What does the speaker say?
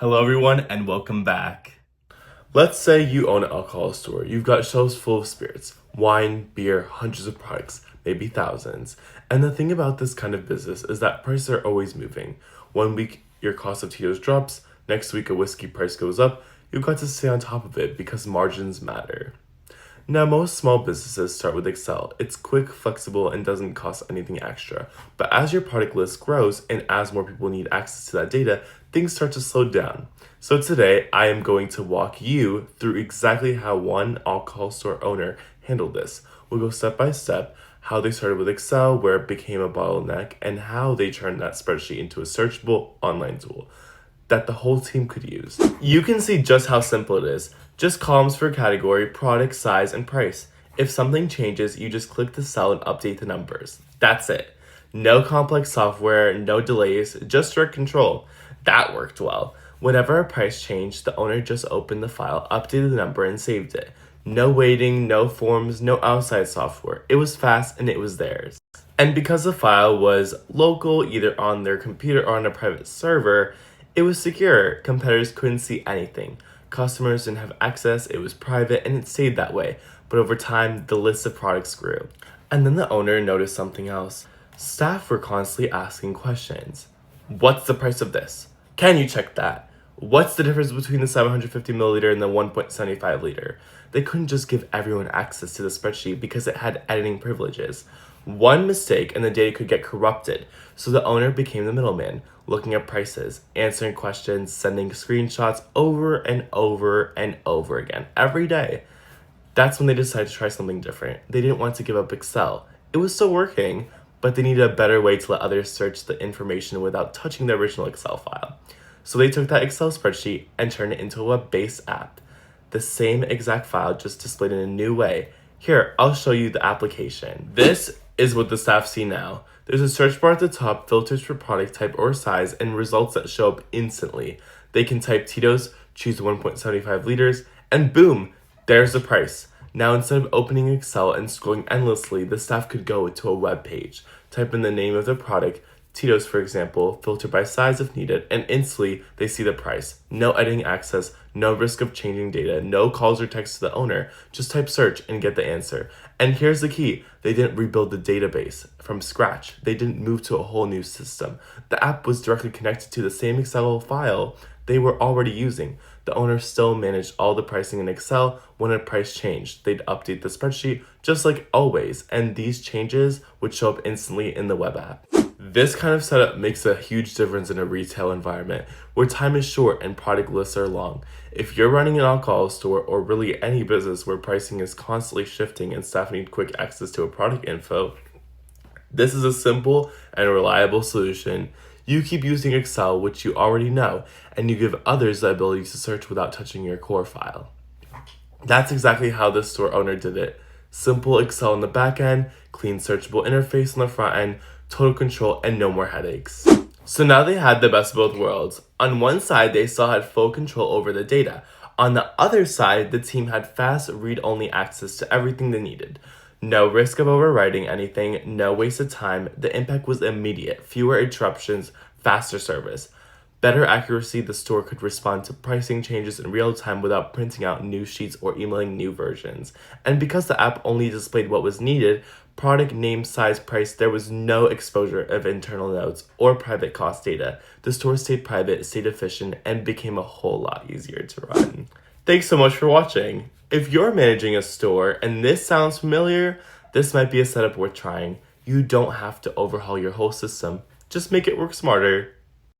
Hello everyone and welcome back. Let's say you own an alcohol store. You've got shelves full of spirits, wine, beer, hundreds of products, maybe thousands. And the thing about this kind of business is that prices are always moving. One week your cost of Tito's drops, next week a whiskey price goes up. You've got to stay on top of it because margins matter. Now, most small businesses start with Excel. It's quick, flexible, and doesn't cost anything extra. But as your product list grows and as more people need access to that data, things start to slow down. So today, I am going to walk you through exactly how one alcohol store owner handled this. We'll go step by step, how they started with Excel, where it became a bottleneck, and how they turned that spreadsheet into a searchable online tool that the whole team could use. You can see just how simple it is. Just columns for category, product, size, and price. If something changes, you just click the cell and update the numbers. That's it. No complex software, no delays, just direct control. That worked well. Whenever a price changed, the owner just opened the file, updated the number, and saved it. No waiting, no forms, no outside software. It was fast and it was theirs. And because the file was local, either on their computer or on a private server, it was secure. Competitors couldn't see anything. Customers didn't have access, it was private, and it stayed that way. But over time, the list of products grew. And then the owner noticed something else. Staff were constantly asking questions. What's the price of this? Can you check that? What's the difference between the 750 milliliter and the 1.75 liter? They couldn't just give everyone access to the spreadsheet because it had editing privileges. One mistake and the data could get corrupted, so the owner became the middleman, looking at prices, answering questions, sending screenshots over and over and over again, every day. That's when they decided to try something different. They didn't want to give up Excel. It was still working, but they needed a better way to let others search the information without touching the original Excel file. So they took that Excel spreadsheet and turned it into a web-based app. The same exact file, just displayed in a new way. Here, I'll show you the application. This is what the staff see now. There's a search bar at the top, filters for product type or size, and results that show up instantly. They can type Tito's, choose 1.75 liters, and boom, there's the price. Now instead of opening Excel and scrolling endlessly, the staff could go to a web page, type in the name of the product, Tito's for example, filter by size if needed, and instantly they see the price. No editing access, no risk of changing data, no calls or texts to the owner. Just type search and get the answer. And here's the key. They didn't rebuild the database from scratch. They didn't move to a whole new system. The app was directly connected to the same Excel file they were already using. The owner still managed all the pricing in Excel. When a price changed, they'd update the spreadsheet just like always, and these changes would show up instantly in the web app. This kind of setup makes a huge difference in a retail environment where time is short and product lists are long. If you're running an alcohol store or really any business where pricing is constantly shifting and staff need quick access to a product info, this is a simple and reliable solution. You keep using Excel, which you already know, and you give others the ability to search without touching your core file. That's exactly how this store owner did it. Simple Excel on the back end, clean searchable interface on the front end, total control, and no more headaches. So now they had the best of both worlds. On one side, they still had full control over the data. On the other side, the team had fast read-only access to everything they needed. No risk of overwriting anything, no waste of time. The impact was immediate, fewer interruptions, faster service. Better accuracy, the store could respond to pricing changes in real time without printing out new sheets or emailing new versions. And because the app only displayed what was needed, product name, size, price, there was no exposure of internal notes or private cost data. The store stayed private, stayed efficient, and became a whole lot easier to run. Thanks so much for watching. If you're managing a store and this sounds familiar, this might be a setup worth trying. You don't have to overhaul your whole system. Just make it work smarter.